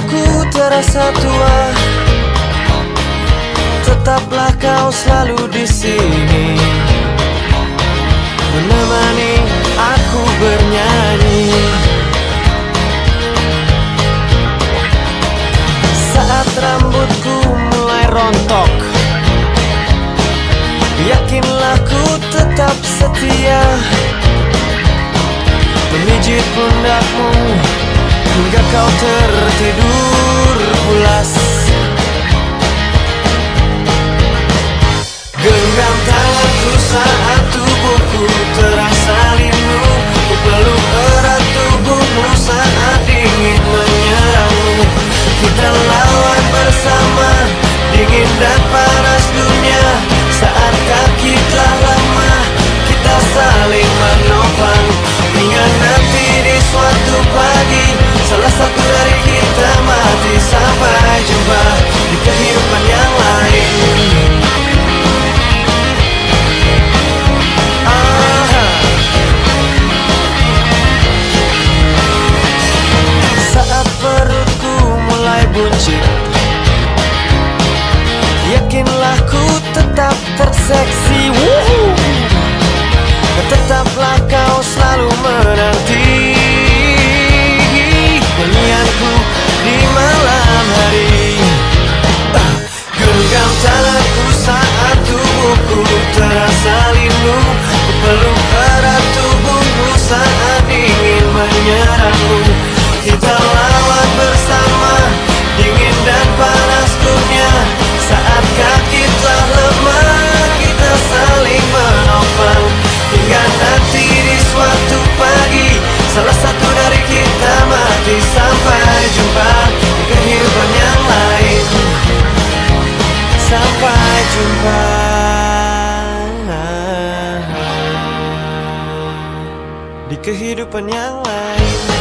aku terasa tua, tetaplah kau selalu di sini, menemani aku bernyanyi. Saat rambutku mulai rontok, yakinlah ku tetap setia, memijit pundakmu hingga kau tertidur pulas. Genggam tanganku saat tubuhku terasa lindu, ku peluk erat tubuhmu saat dingin menyerangmu. Kita lawan bersama dingin dan panas dunia. Saat kaki telah lemah, kita saling menopang hingga nanti di suatu pagi salah satu dari kita mati. Sampai jumpa di kehidupan yang lain. Saat perutku mulai buncit, yakinlah ku tetap terseksi. Tetaplah kau selalu menanti nyanyianku di malam hari. Genggam tanganku saat tubuhku terasa lindu, ku peluk erat tubuhmu saat dingin menyerangmu. Kita lawan bersama dingin dan panas dunia. Saat kaki telah lemah, kita saling menopang hingga nanti di suatu pagi salah satu dari kita mati. Sampai jumpa di kehidupan yang lain. Sampai jumpa di kehidupan yang lain.